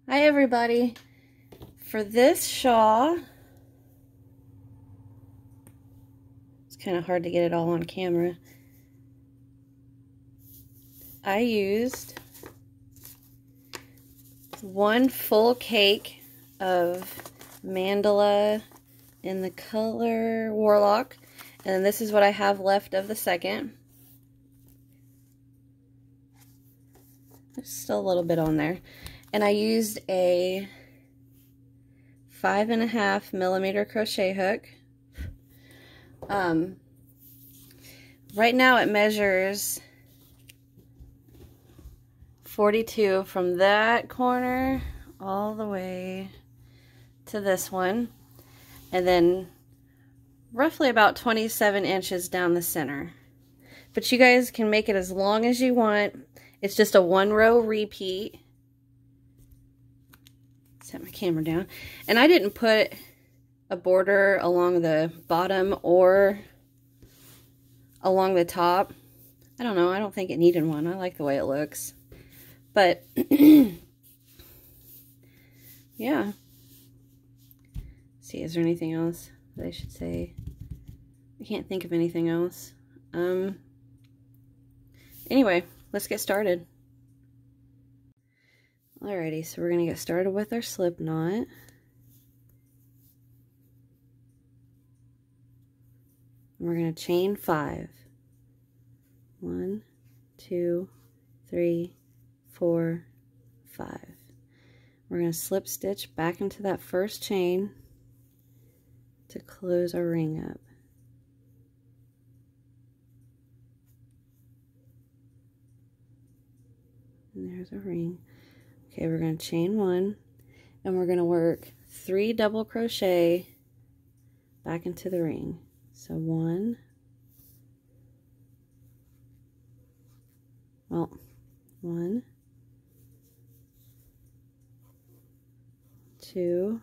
Hi everybody. For this shawl, it's kind of hard to get it all on camera. I used one full cake of mandala in the color Warlock, and then this is what I have left of the second. There's still a little bit on there. And I used a 5.5 millimeter crochet hook. Right now it measures 42 from that corner all the way to this one, and then roughly about 27 inches down the center. But you guys can make it as long as you want. It's just a 1-row repeat. Set my camera down. And I didn't put a border along the bottom or along the top. I don't know. I don't think it needed one. I like the way it looks. But, yeah. Let's see, is there anything else that I should say? I can't think of anything else. Anyway, let's get started. Alrighty, so we're going to get started with our slip knot. We're going to chain 5. 1, 2, 3, 4, 5. We're going to slip stitch back into that first chain to close our ring up. And there's a ring. Okay, we're going to chain 1, and we're going to work 3 double crochet back into the ring. So 1, 2,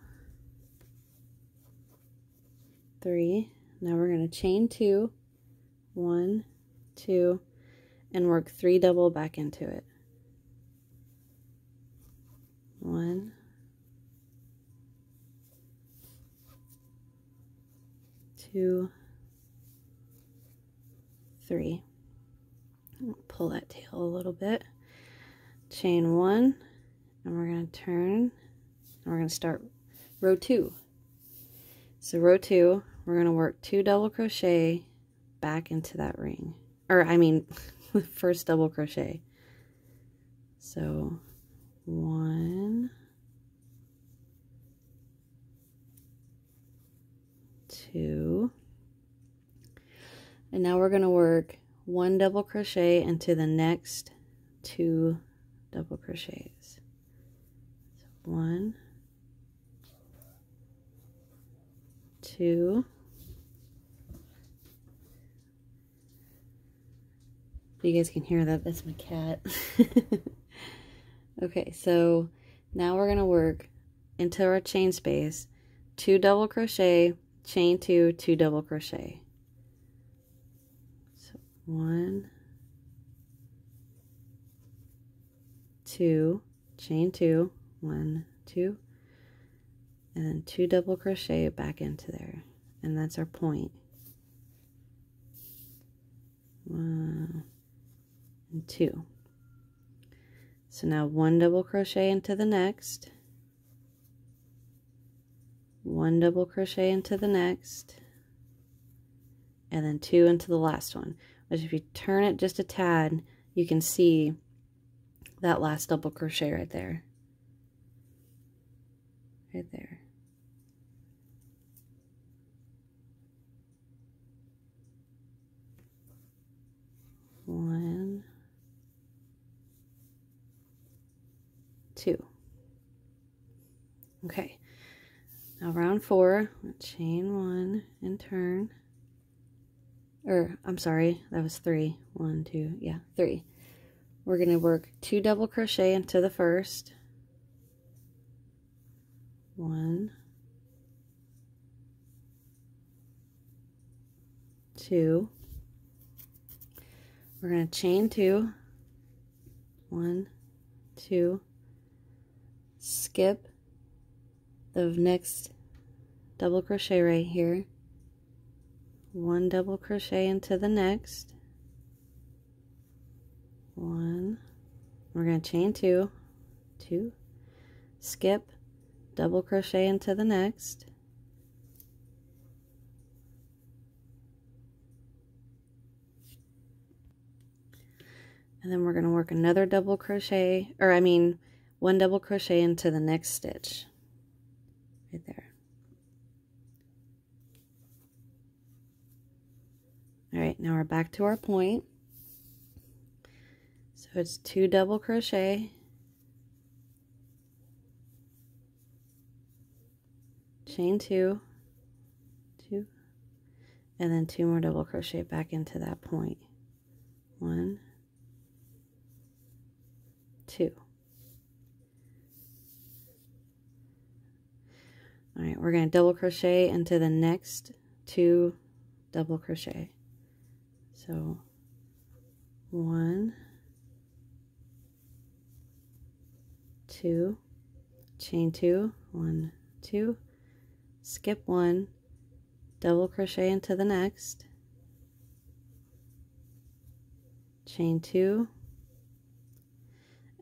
3. Now we're going to chain 2, 1, 2, and work 3 double back into it. 1, 2, 3. Pull that tail a little bit. Chain 1, and we're going to turn, and we're going to start row 2. So row 2, we're going to work 2 double crochet back into that ring. Or, I mean, first double crochet. So 1, 2, and now we're going to work 1 double crochet into the next 2 double crochets. So 1, 2. You guys can hear that. That's my cat. Okay, so now we're going to work into our chain space, 2 double crochet, chain 2, 2 double crochet. So 1, 2, chain 2, 1, 2, and then 2 double crochet back into there, and that's our point. 1 and 2. So now 1 double crochet into the next, 1 double crochet into the next, and then 2 into the last one. Which if you turn it just a tad, you can see that last double crochet right there. Right there. One, 2. Okay. Now round 4, chain 1 and turn. Or, I'm sorry, that was 3. 1, 2, yeah, 3. We're going to work 2 double crochet into the first. 1, 2. We're going to chain 2. 1, 2. skip the next double crochet right here, 1 double crochet into the next, 1, we're going to chain 2, 2, skip, double crochet into the next, and then we're going to work another double crochet, or I mean 1 double crochet into the next stitch right there. All right, now we're back to our point. So it's 2 double crochet, chain 2, 2, and then 2 more double crochet back into that point. 1, 2. All right, we're going to double crochet into the next 2 double crochet. So 1, 2, chain 2, 1, 2, skip 1, double crochet into the next, chain 2,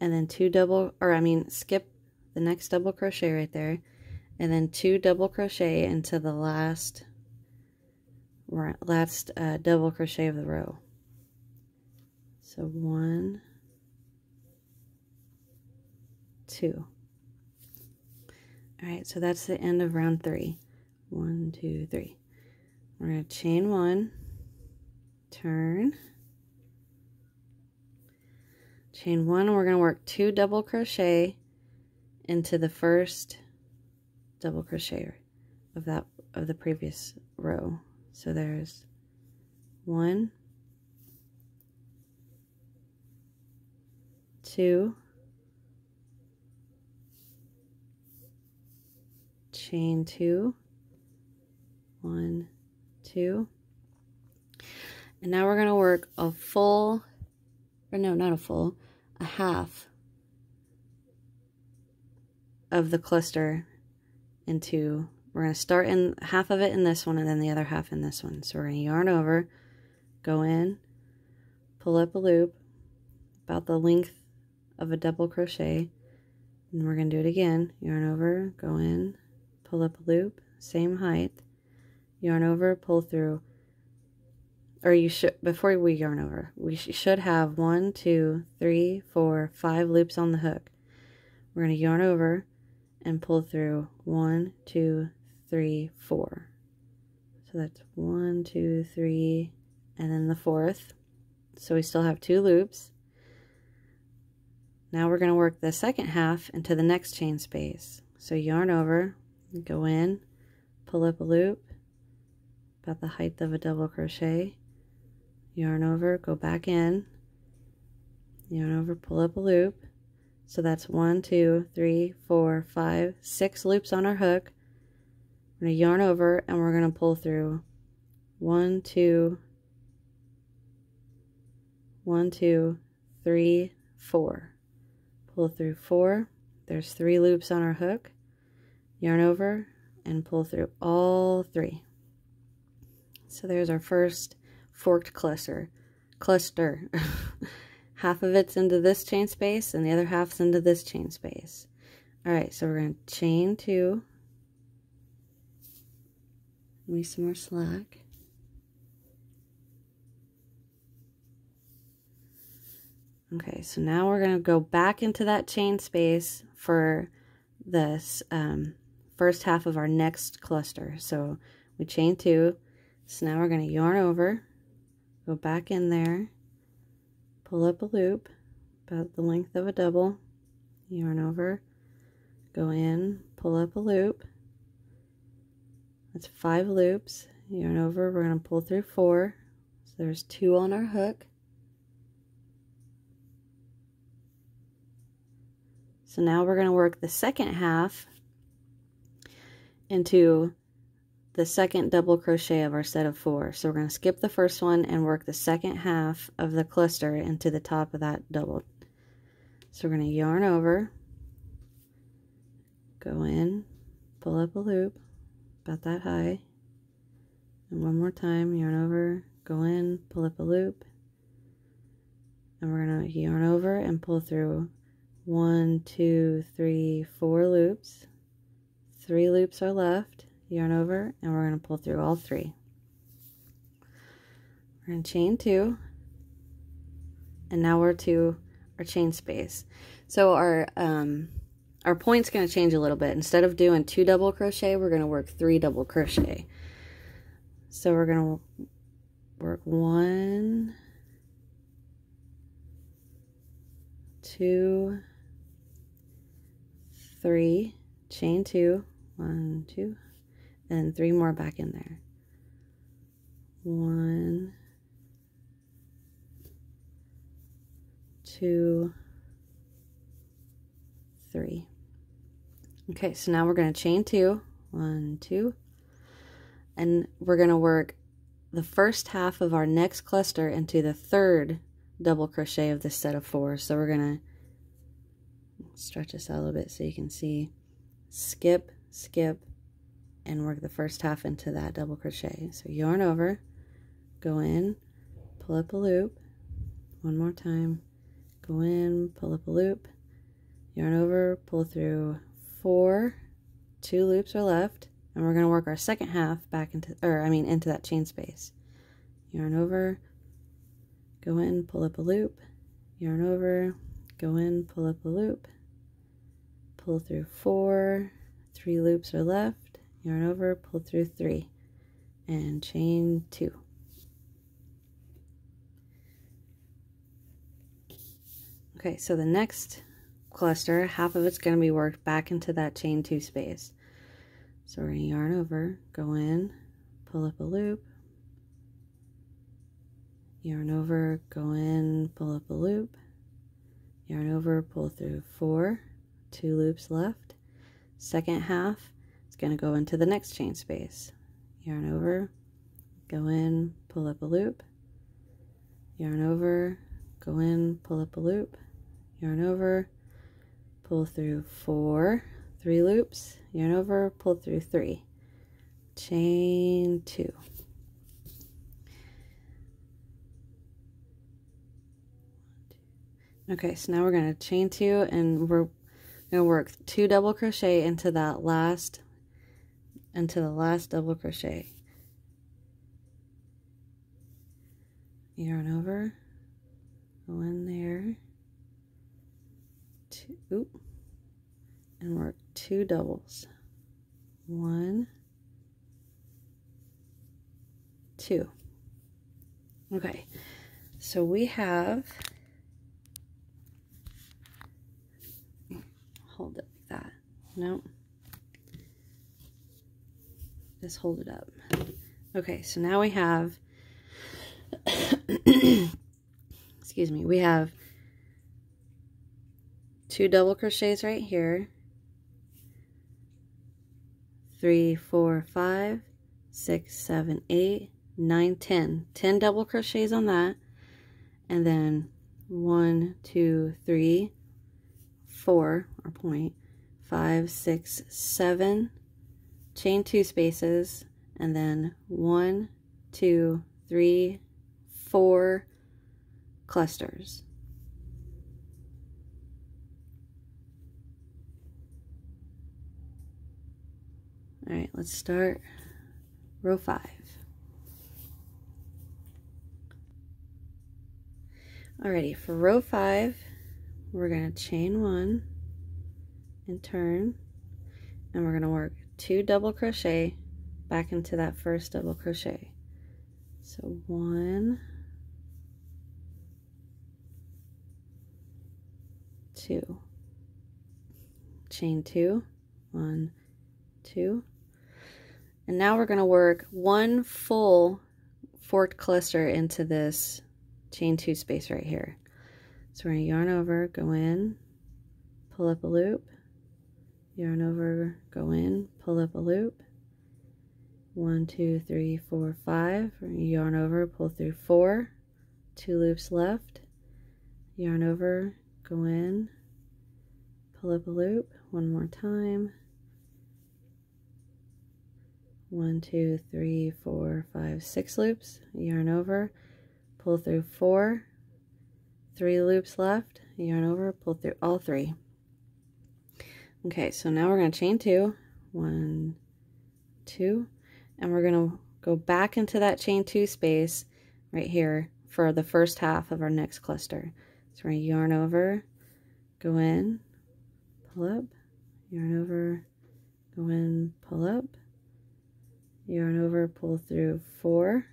and then 2 double, or I mean skip the next double crochet right there, and then 2 double crochet into the last double crochet of the row. So 1, 2. All right, so that's the end of round 3. 1, 2, 3. We're going to chain 1, turn, chain 1, and we're going to work 2 double crochet into the first double crochet of the previous row. So there's 1, 2, chain 2, 1, 2, and now we're going to work a full, or no, not a full, a half of the cluster into, we're going to start in half of it in this one and then the other half in this one. So we're going to yarn over, go in, pull up a loop about the length of a double crochet, and we're going to do it again, yarn over, go in, pull up a loop, same height, yarn over, pull through, or you should, before we yarn over, we should have 1, 2, 3, 4, 5 loops on the hook. We're going to yarn over and pull through 1, 2, 3, 4. So that's 1, 2, 3, and then the 4th. So we still have 2 loops. Now we're going to work the second half into the next chain space. So yarn over, go in, pull up a loop about the height of a double crochet, yarn over, go back in, yarn over, pull up a loop. So that's 1, 2, 3, 4, 5, 6 loops on our hook. We're going to yarn over and we're going to pull through 1, 2, 1, 2, 3, 4. Pull through 4. There's 3 loops on our hook. Yarn over and pull through all 3. So there's our first forked cluster. Half of it's into this chain space and the other half's into this chain space. Alright, so we're going to chain 2. Give me some more slack. Okay, so now we're going to go back into that chain space for this first half of our next cluster. So we chain 2. So now we're going to yarn over, go back in there, pull up a loop about the length of a double, yarn over, go in, pull up a loop. That's 5 loops. Yarn over, we're going to pull through 4. So there's 2 on our hook. So now we're going to work the second half into the second double crochet of our set of 4. So we're going to skip the first one and work the second half of the cluster into the top of that double. So we're going to yarn over, go in, pull up a loop about that high, and one more time, yarn over, go in, pull up a loop, and we're going to yarn over and pull through 1, 2, 3, 4 loops. 3 loops are left, yarn over, and we're going to pull through all 3. We're going to chain 2, and now we're to our chain space. So our point's going to change a little bit. Instead of doing 2 double crochet, we're going to work 3 double crochet. So we're going to work 1, 2, 3, chain 2, 1, 2, and 3 more back in there. 1, 2, 3. Okay, so now we're going to chain 2, 1, 2, and we're going to work the first half of our next cluster into the 3rd double crochet of this set of 4. So we're going to stretch this out a little bit so you can see. Skip, skip, and work the first half into that double crochet. So yarn over, go in, pull up a loop, one more time, go in, pull up a loop, yarn over, pull through 4, 2 loops are left, and we're going to work our second half back into, into that chain space. Yarn over, go in, pull up a loop, yarn over, go in, pull up a loop, pull through 4, 3 loops are left, yarn over, pull through 3, and chain 2. Okay, so the next cluster, half of it's going to be worked back into that chain 2 space. So we're going to yarn over, go in, pull up a loop, yarn over, go in, pull up a loop, yarn over, pull through 4, 2 loops left. Second half is going to go into the next chain space. Yarn over, go in, pull up a loop, yarn over, go in, pull up a loop, yarn over, pull through 4, 3 loops, yarn over, pull through 3, chain 2. Okay, so now we're going to chain 2, and we're going to work 2 double crochet into the last double crochet. Yarn over, go in there, 2, and work 2 doubles. 1, 2. Okay, so we have, hold it like that. No, just hold it up. Okay, so now we have excuse me, we have 2 double crochets right here, 3, 4, 5, 6, 7, 8, 9, 10 double crochets on that, and then 1, 2, 3, 4, or point, 5, 6, 7 chain 2 spaces, and then 1, 2, 3, 4 clusters. All right, let's start row 5. Alrighty, for row 5, we're going to chain 1 and turn, and we're going to work 2 double crochet back into that first double crochet. So 1, 2, chain 2, 1, 2, and now we're going to work 1 full forked cluster into this chain 2 space right here. So we're going to yarn over, go in, pull up a loop, yarn over, go in, pull up a loop, 1, 2, 3, 4, 5, we're going to yarn over, pull through 4, 2 loops left, yarn over, go in, pull up a loop, one more time, 1, 2, 3, 4, 5, 6 loops, yarn over, pull through 4, 3 loops left, yarn over, pull through all 3. Okay, so now we're going to chain 2, 1, 2, and we're going to go back into that chain 2 space right here for the first half of our next cluster. So we're going to yarn over, go in, pull up, yarn over, go in, pull up, yarn over, pull through 4,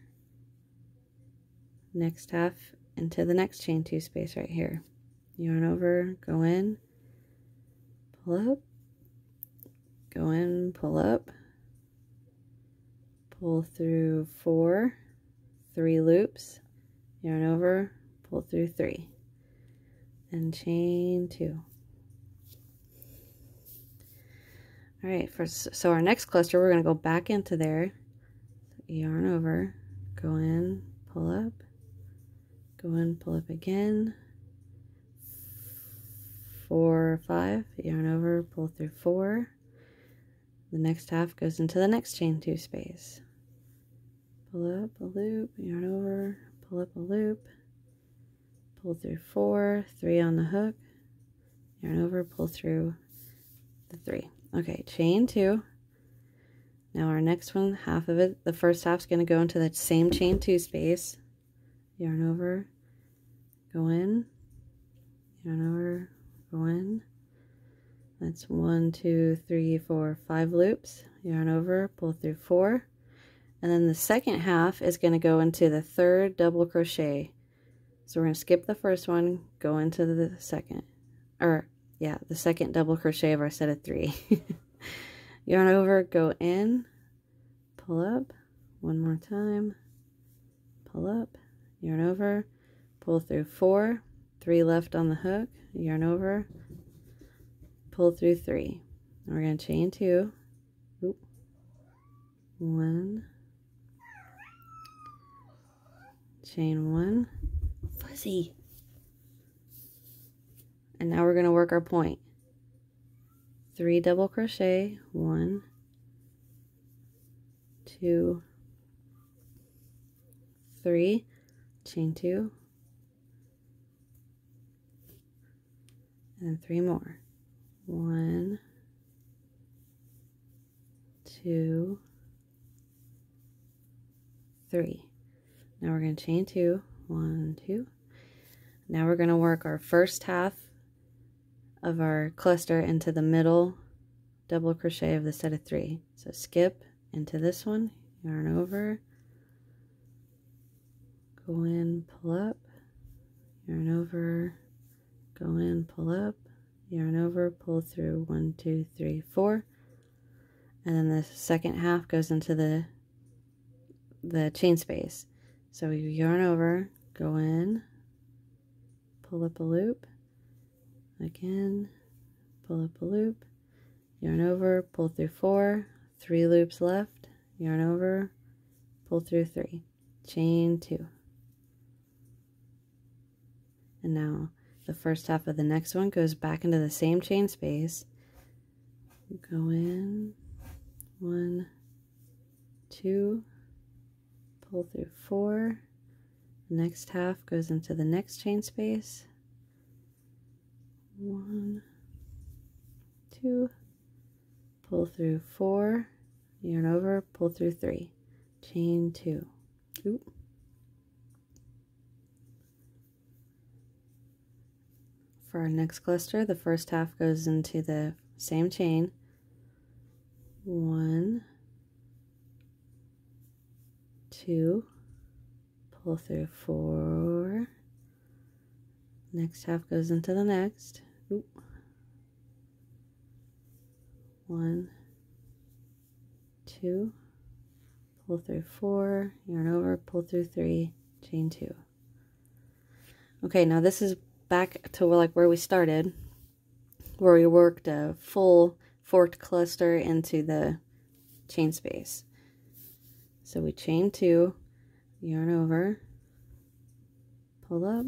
next half into the next chain 2 space right here, yarn over, go in, pull up, go in, pull up, pull through 4, 3 loops, yarn over, pull through 3, and chain 2. All right, so our next cluster, we're going to go back into there, yarn over, go in, pull up, go in, pull up again, 4, 5, yarn over, pull through 4. The next half goes into the next chain 2 space. Pull up a loop, yarn over, pull up a loop, pull through 4, 3 on the hook, yarn over, pull through the 3. Okay, chain 2. Now our next one, half of it, the first half's going to go into that same chain 2 space. Yarn over, go in, yarn over, go in. That's 1, 2, 3, 4, 5 loops. Yarn over, pull through 4. And then the second half is going to go into the third double crochet. So we're going to skip the first one, go into the second. The second double crochet of our set of 3. Yarn over, go in, pull up, one more time, pull up, yarn over, pull through 4, 3 left on the hook, yarn over, pull through 3. And we're going to chain 2, 1, chain 1, fuzzy. And now we're going to work our point. 3 double crochet, 1, 2, 3, chain 2, and then 3 more. 1, 2, 3. Now we're going to chain 2, 1, 2. Now we're going to work our first half of our cluster into the middle double crochet of the set of 3. So skip into this one, yarn over, go in, pull up, yarn over, go in, pull up, yarn over, pull through 1, 2, 3, 4, and then the second half goes into the chain space. So we yarn over, go in, pull up a loop, again, pull up a loop, yarn over, pull through 4, 3 loops left, yarn over, pull through 3, chain 2. And now the first half of the next one goes back into the same chain space, go in, 1, 2, pull through 4, the next half goes into the next chain space, 1, 2, pull through 4, yarn over, pull through 3, chain 2. Oop. For our next cluster, the first half goes into the same chain, 1, 2, pull through 4, next half goes into the next. Oop. 1, 2, pull through 4, yarn over, pull through 3, chain 2. Okay, now this is back to like where we started, where we worked a full forked cluster into the chain space. So we chain 2, yarn over, pull up,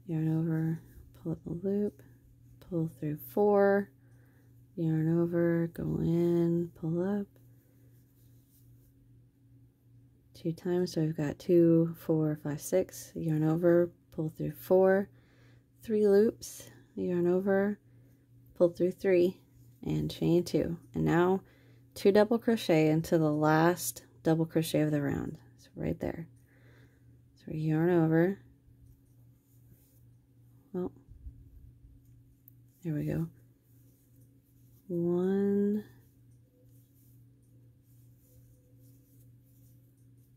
yarn over, pull up a loop, pull through 4, yarn over, go in, pull up, 2 times. So we've got 2, 4, 5, 6, yarn over, pull through 4, 3 loops, yarn over, pull through 3, and chain 2. And now 2 double crochet into the last double crochet of the round. So right there. So yarn over. Well, there we go. 1,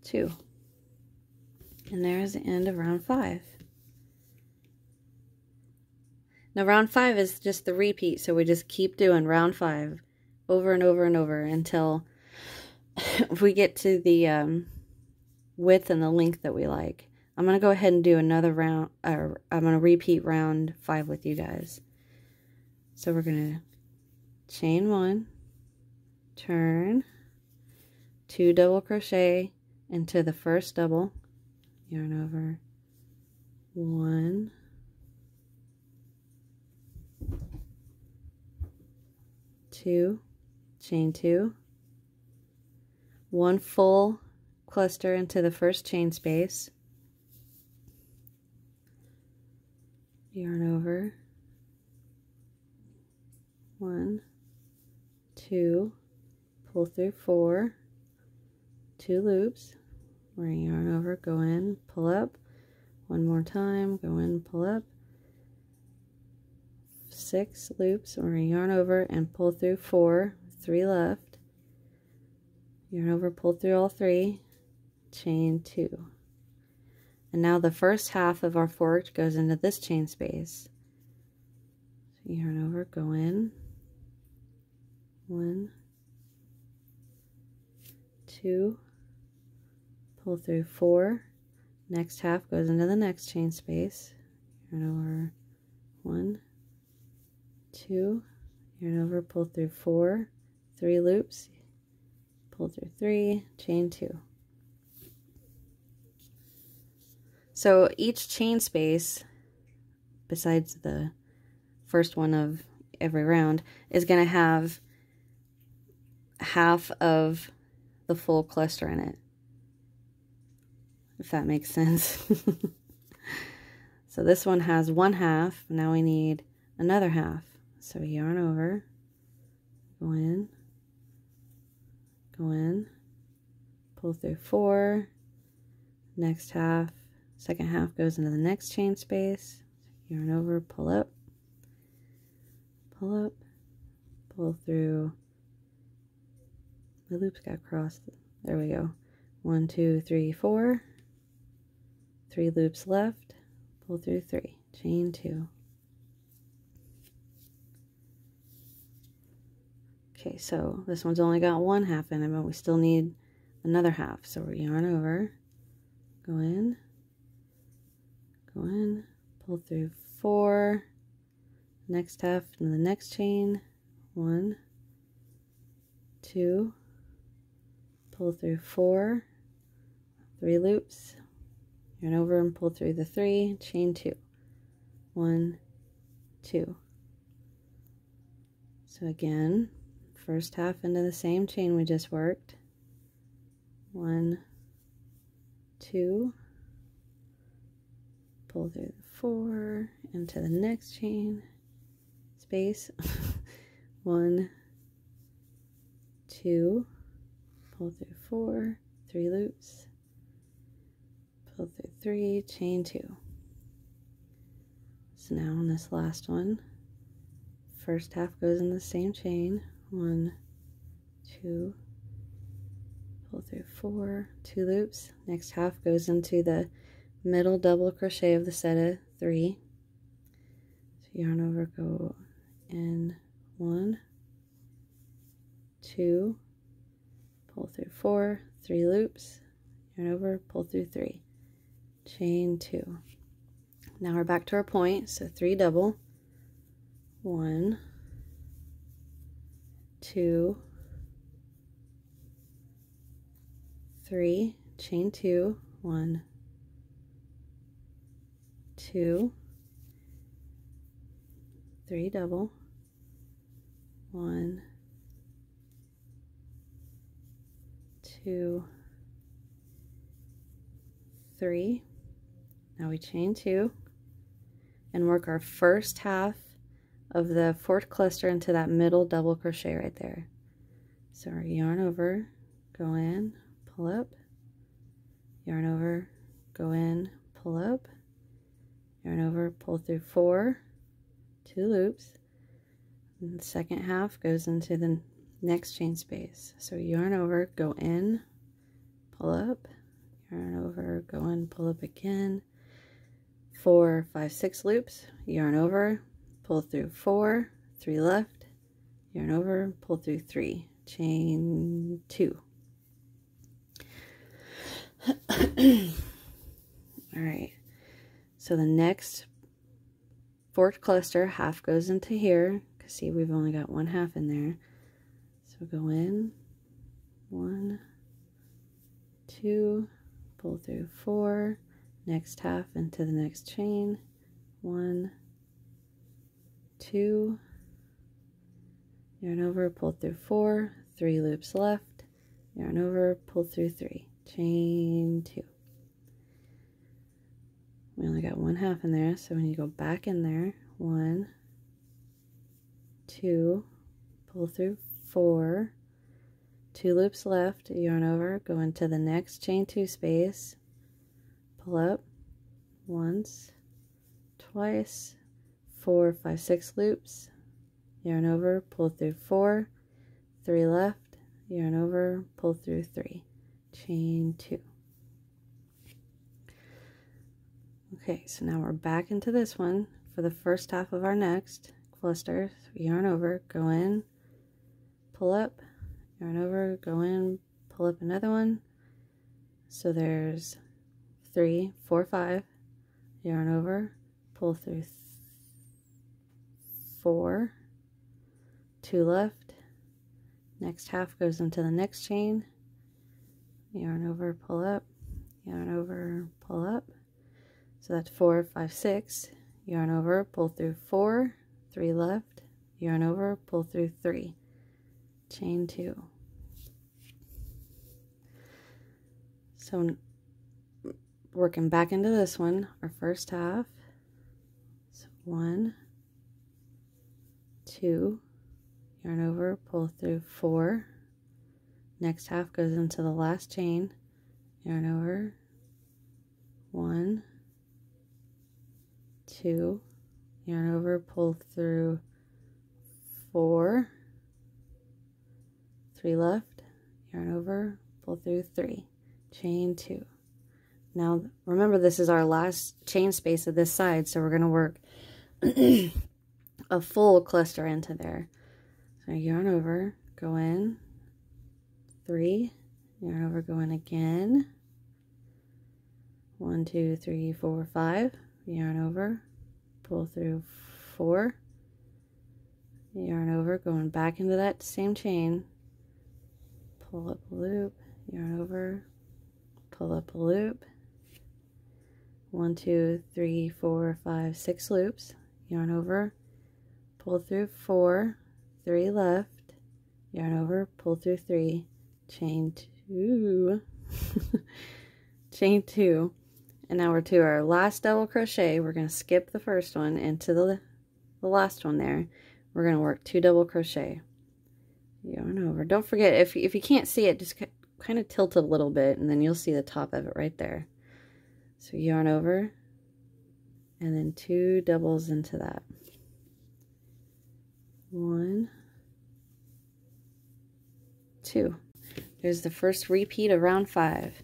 2. And there's the end of round 5. Now round 5 is just the repeat, so we just keep doing round 5 over and over and over until we get to the width and the length that we like. I'm going to go ahead and do another round, or I'm going to repeat round 5 with you guys. So we're going to chain 1, turn, 2 double crochet into the first double, yarn over, 1, 2, chain 2, 1 full cluster into the first chain space, yarn over, 1, 2, pull through 4, 2 loops, we're going to yarn over, go in, pull up, 1 more time, go in, pull up, 6 loops, we're going to yarn over and pull through 4, 3 left, yarn over, pull through all 3, chain 2. And now the first half of our fork goes into this chain space. So yarn over, go in, 1, 2, pull through 4, next half goes into the next chain space, yarn over, 1, 2, yarn over, pull through 4, 3 loops, pull through 3, chain 2. So each chain space, besides the first one of every round, is going to have half of the full cluster in it, if that makes sense. So this one has 1 half, now we need another half. So yarn over, go in, pull through 4, next half, second half goes into the next chain space, yarn over, pull up, pull through, the loops got crossed, there we go, 1, 2, 3, 4, 3 loops left, pull through 3, chain 2. Okay, so this one's only got 1 half in it, but we still need another half. So we yarn over, go in, pull through 4, next half into the next chain, 1, 2, pull through 4, 3 loops, yarn over and pull through the 3, chain 2, 1, 2. So again, first half into the same chain we just worked, 1, 2, pull through the 4 into the next chain space, 1, 2, pull through 4, 3 loops, pull through 3, chain 2. So now on this last one, first half goes in the same chain, 1, 2, pull through 4, 2 loops, next half goes into the middle double crochet of the set of 3, so yarn over, go in, 1, 2, pull through 4, 3 loops, yarn over, pull through 3, chain 2. Now we're back to our point, so 3 double, 1, 2, 3, chain 2, 1, 2, 3 double, 1, 2, 3. Now we chain 2 and work our first half of the fourth cluster into that middle double crochet right there. So our yarn over, go in, pull up, yarn over, go in, pull up, yarn over, pull through 4, 2 loops, and the second half goes into the next chain space. So yarn over, go in, pull up, yarn over, go in, pull up again, 4, 5, 6 loops, yarn over, pull through 4, 3 left, yarn over, pull through 3, chain 2. Alright, so the next fourth cluster, half goes into here, because see, we've only got one half in there. So go in, 1, 2, pull through 4, next half into the next chain, 1, 2, yarn over, pull through 4, 3 loops left, yarn over, pull through 3, chain 2. We only got one half in there, so when you go back in there, 1, 2, pull through 4, 2 loops left, yarn over, go into the next chain 2 space, pull up once, twice, 4, 5, 6 loops, yarn over, pull through 4, 3 left, yarn over, pull through 3, chain 2. Okay, so now we're back into this one for the first half of our next cluster. So yarn over, go in, pull up, yarn over, go in, pull up another one. So there's 3, 4, 5, yarn over, pull through 4, 2 left, next half goes into the next chain, yarn over, pull up, yarn over, pull up. So that's 4, 5, 6, yarn over, pull through 4, 3 left, yarn over, pull through 3, chain 2. So working back into this one, our first half, so 1, 2, yarn over, pull through 4, next half goes into the last chain, yarn over, 1, 2, yarn over, pull through 4, 3 left, yarn over, pull through 3, chain 2. Now remember, this is our last chain space of this side, so we're going to work a full cluster into there. So yarn over, go in, 3, yarn over, go in again, 1, 2, 3, 4, 5, yarn over, pull through 4, yarn over, going back into that same chain, pull up a loop, yarn over, pull up a loop, 1, 2, 3, 4, 5, 6 loops, yarn over, pull through 4, 3 left, yarn over, pull through 3, chain 2, chain 2, and now we're to our last double crochet. We're going to skip the first one into the last one there. We're going to work 2 double crochet, yarn over. Don't forget, if you can't see it, just kind of tilt it a little bit, and then you'll see the top of it right there. So yarn over, and then 2 doubles into that. 1, 2. There's the first repeat of round 5.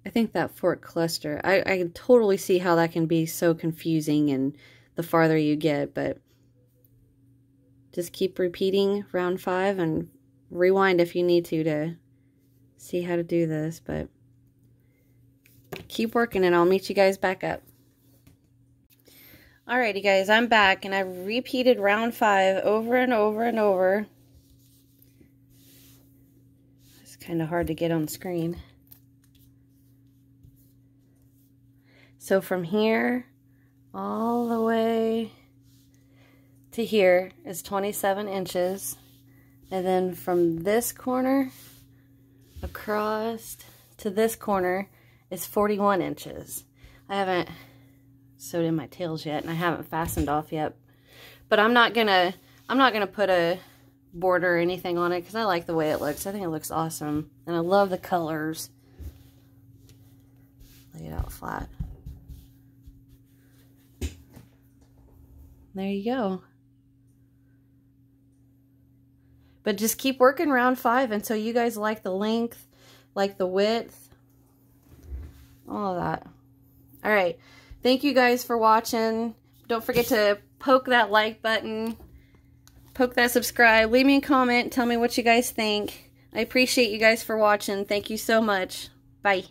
I think that fourth cluster, I can totally see how that can be so confusing and the farther you get, but just keep repeating round 5 and rewind if you need to see how to do this, but keep working and I'll meet you guys back up. Alrighty guys, I'm back and I repeated round 5 over and over and over. It's kind of hard to get on screen. So from here all the way to here is 27 inches. And then from this corner across to this corner is 41 inches. I haven't sewed in my tails yet, and I haven't fastened off yet. But I'm not gonna put a border or anything on it because I like the way it looks. I think it looks awesome, and I love the colors. Lay it out flat. There you go. But just keep working round 5 until you guys like the length, like the width, all of that. All right. Thank you guys for watching. Don't forget to poke that like button, poke that subscribe, leave me a comment, tell me what you guys think. I appreciate you guys for watching. Thank you so much. Bye.